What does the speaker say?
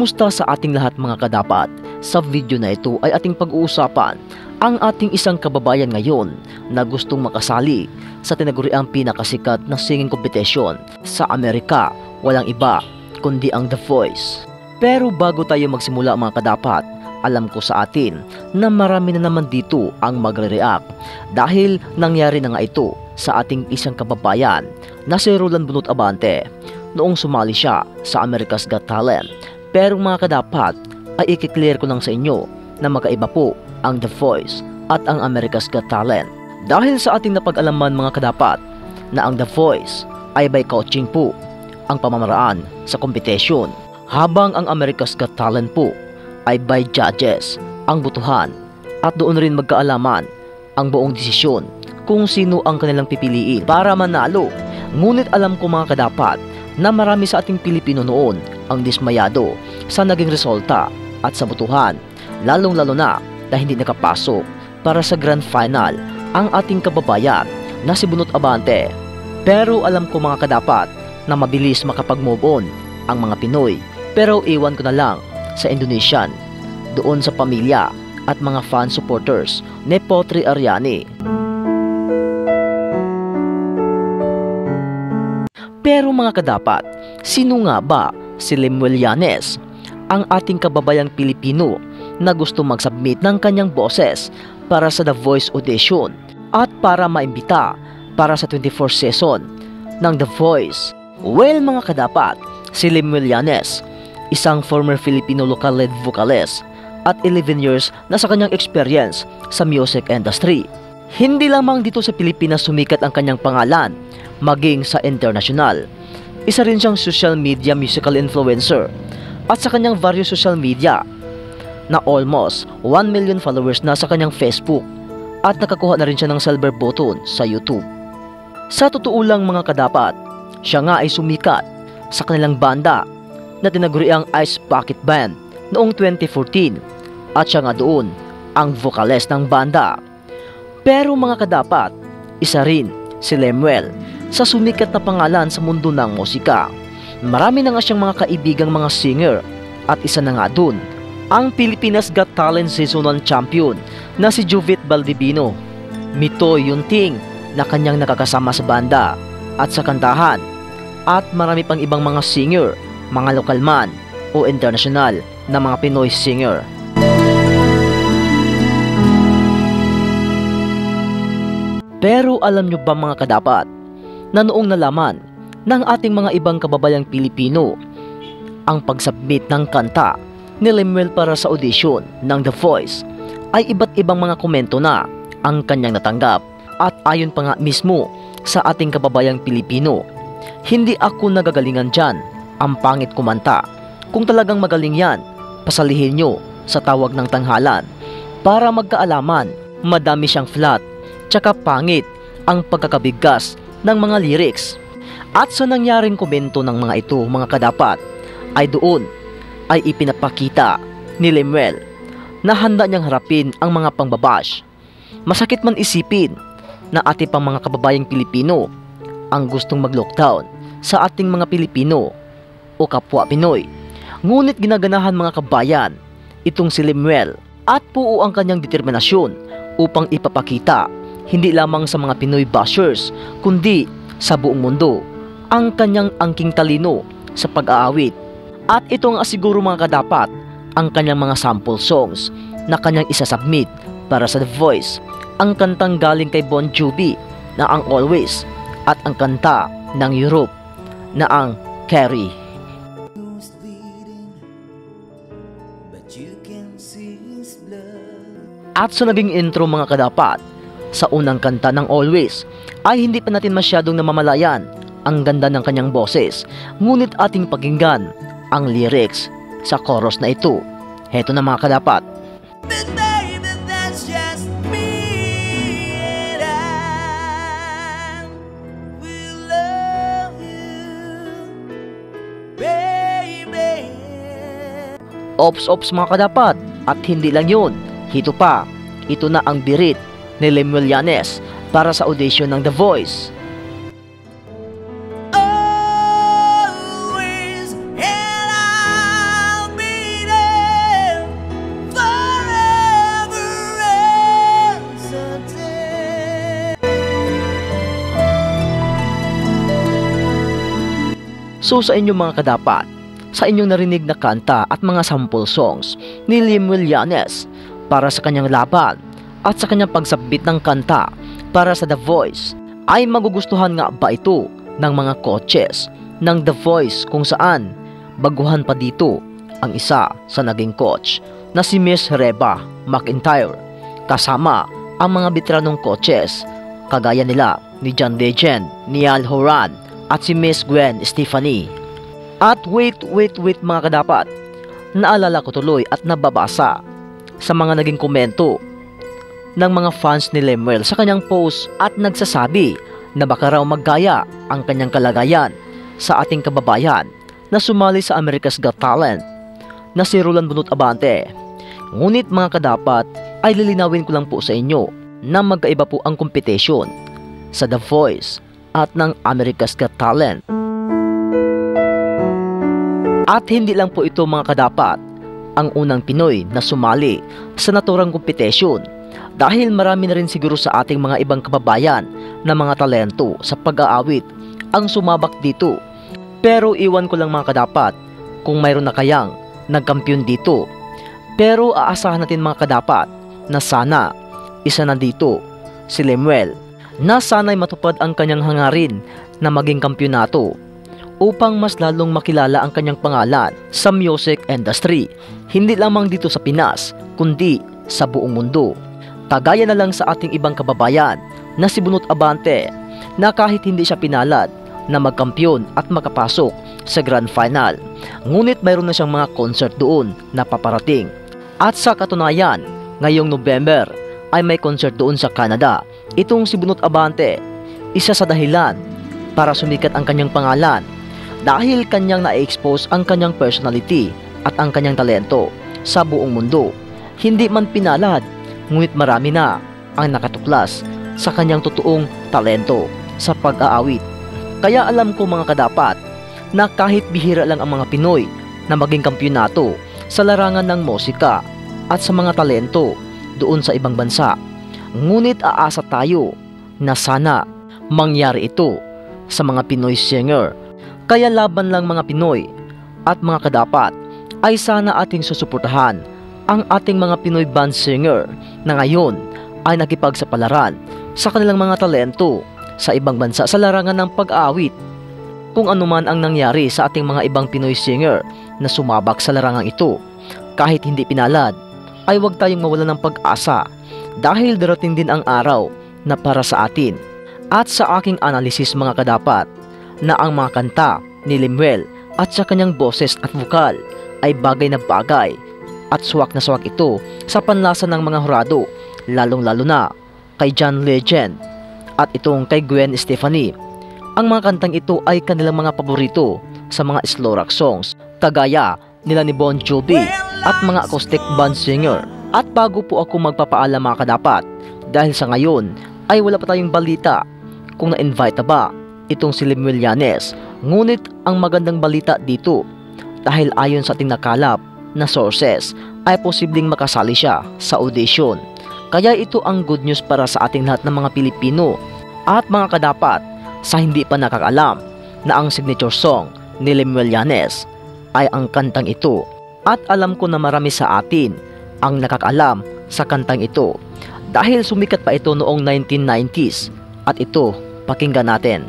Kumusta sa ating lahat mga kadapat? Sa video na ito ay ating pag-uusapan ang ating isang kababayan ngayon na gustong makasali sa tinaguriang pinakasikat na singing competition sa Amerika. Walang iba kundi ang The Voice. Pero bago tayo magsimula mga kadapat, alam ko sa atin na marami na naman dito ang magre-react dahil nangyari na nga ito sa ating isang kababayan na si Roland Bunot Abante noong sumali siya sa America's Got Talent. Pero mga kadapat, ay i-clear ko lang sa inyo na magkaiba po ang The Voice at ang America's Got Talent. Dahil sa ating napag-alaman mga kadapat na ang The Voice ay by coaching po ang pamamaraan sa competition, habang ang America's Got Talent po ay by judges ang butuhan, at doon rin magkaalaman ang buong desisyon kung sino ang kanilang pipiliin para manalo. Ngunit alam ko mga kadapat na marami sa ating Pilipino noon ang dismayado sa naging resulta at sa butuhan, lalong-lalo na hindi nakapasok para sa grand final ang ating kababayan na si Bunot Abante. Pero alam ko mga kadapat na mabilis makapag-move on ang mga Pinoy, pero iwan ko na lang sa Indonesian, doon sa pamilya at mga fan supporters ni Potri Ariani. Pero mga kadapat, sino nga ba si Lemuel Llanes, ang ating kababayang Pilipino na gusto mag-submit ng kanyang boses para sa The Voice audition at para maimbita para sa 24th season ng The Voice? Well mga kadapat, si Lemuel Llanes, isang former Filipino local lead vocalist at 11 years na sa kanyang experience sa music industry. Hindi lamang dito sa Pilipinas sumikat ang kanyang pangalan, maging sa international. Isa rin siyang social media musical influencer at sa kanyang various social media na almost 1 million followers na sa kanyang Facebook, at nakakuha na rin siya ng silver button sa YouTube. Sa totoo lang mga kadapat, siya nga ay sumikat sa kanilang banda na tinaguriang Ice Bucket Band noong 2014, at siya nga doon ang vocalist ng banda. Pero mga kadapat, isa rin si Lemuel sa sumikat na pangalan sa mundo ng musika. Marami na nga siyang mga kaibigang mga singer, at isa na nga dun ang Pilipinas Got Talent Season 1 champion na si Jovit Baldivino, Mitoy Yunting na kanyang nakakasama sa banda at sa kantahan, at marami pang ibang mga singer, mga lokal man o international na mga Pinoy singer. Pero alam nyo ba mga kadapat na noong nalaman ng ating mga ibang kababayang Pilipino ang pag-submit ng kanta ni Lemuel para sa audition ng The Voice, ay iba't ibang mga komento na ang kanyang natanggap. At ayon pa nga mismo sa ating kababayang Pilipino, hindi ako nagagalingan dyan, ang pangit kumanta. Kung talagang magaling yan, pasalihin nyo sa tawag ng tanghalan para magkaalaman. Madami siyang flat, tsaka pangit ang pagkakabigkas ng mga lyrics. At sa nangyaring komento ng mga ito mga kadapat, ay doon ay ipinapakita ni Lemuel na handa niyang harapin ang mga pangbabash. Masakit man isipin na ating pang mga kababayang Pilipino ang gustong mag-lockdown sa ating mga Pilipino o kapwa Pinoy. Ngunit ginaganahan mga kabayan itong si Lemuel, at puo ang kanyang determinasyon upang ipapakita hindi lamang sa mga Pinoy bashers kundi sa buong mundo ang kanyang angking talino sa pag-aawit. At ito nga siguro mga kadapat ang kanyang mga sample songs na kanyang isasubmit para sa The Voice, ang kantang galing kay Bon Jovi na ang Always, at ang kanta ng Europe na ang Carrie. At sa naging intro mga kadapat, sa unang kanta ng Always ay hindi pa natin masyadong namamalayan ang ganda ng kanyang boses, ngunit ating pakinggan ang lyrics sa chorus na ito. Heto na mga kadapat. Ops mga kadapat, at hindi lang yun, hito pa, ito na ang birit ni Lemuel Llanes para sa audition ng The Voice. Always, and I'll be So sa inyong mga kadapat, sa inyong narinig na kanta at mga sample songs ni Lemuel Llanes para sa kanyang laban at sa kanyang pagsabit ng kanta para sa The Voice, ay magugustuhan nga ba ito ng mga coaches ng The Voice, kung saan baguhan pa dito ang isa sa naging coach na si Miss Reba McEntire, kasama ang mga veteranong coaches kagaya nila ni John Legend, Niall Horan at si Miss Gwen Stefani. At wait mga kadapat, naalala ko tuloy at nababasa sa mga naging komento ng mga fans ni Lemuel sa kanyang post at nagsasabi na baka raw maggaya ang kanyang kalagayan sa ating kababayan na sumali sa America's Got Talent na si Roland Bunot Abante. Ngunit mga kadapat, ay lilinawin ko lang po sa inyo na magkaiba po ang competition sa The Voice at ng America's Got Talent. At hindi lang po ito mga kadapat ang unang Pinoy na sumali sa naturang competition, dahil marami na rin siguro sa ating mga ibang kababayan na mga talento sa pag-aawit ang sumabak dito. Pero iwan ko lang mga kadapat kung mayroon na kayang nagkampiyon dito. Pero aasahan natin mga kadapat na sana isa na dito si Lemuel, na sana'y matupad ang kanyang hangarin na maging kampyonato upang mas lalong makilala ang kanyang pangalan sa music industry, hindi lamang dito sa Pinas kundi sa buong mundo. Kagaya na lang sa ating ibang kababayan na si Bunot Abante, na kahit hindi siya pinalad na magkampiyon at makapasok sa Grand Final, ngunit mayroon na siyang mga concert doon na paparating. At sa katunayan, ngayong November ay may concert doon sa Canada. Itong si Bunot Abante, isa sa dahilan para sumikat ang kanyang pangalan dahil kanyang na-expose ang kanyang personality at ang kanyang talento sa buong mundo. Hindi man pinalad, ngunit marami na ang nakatuklas sa kanyang totoong talento sa pag-aawit. Kaya alam ko mga kadapat na kahit bihira lang ang mga Pinoy na maging kampyonato sa larangan ng musika at sa mga talento doon sa ibang bansa, ngunit aasa tayo na sana mangyari ito sa mga Pinoy singer. Kaya laban lang mga Pinoy at mga kadapat, ay sana ating susuportahan ang ating mga Pinoy band singer na ngayon ay nakipagsapalaran sa kanilang mga talento sa ibang bansa sa larangan ng pag-aawit. Kung anuman ang nangyari sa ating mga ibang Pinoy singer na sumabak sa larangang ito, kahit hindi pinalad, ay huwag tayong mawalan ng pag-asa dahil darating din ang araw na para sa atin. At sa aking analysis mga kadapat, na ang mga kanta ni Lemuel at sa kanyang boses at vokal ay bagay na bagay at swak na swak ito sa panlasa ng mga hurado, lalong-lalo na kay John Legend at itong kay Gwen Stefani. Ang mga kantang ito ay kanilang mga paborito sa mga slow rock songs, kagaya nila ni Bon Jovi at mga acoustic band singer. At bago po ako magpapaalam mga kadapat, dahil sa ngayon ay wala pa tayong balita kung na-invite na ba itong si Lemuel Llanes. Ngunit ang magandang balita dito, dahil ayon sa ating nakalap na sources, ay posibleng makasali siya sa audition. Kaya ito ang good news para sa ating lahat ng mga Pilipino. At mga kadapat, sa hindi pa nakakalam na ang signature song ni Lemuel Llanes ay ang kantang ito. At alam ko na marami sa atin ang nakakalam sa kantang ito dahil sumikat pa ito noong 1990s. At ito, pakinggan natin.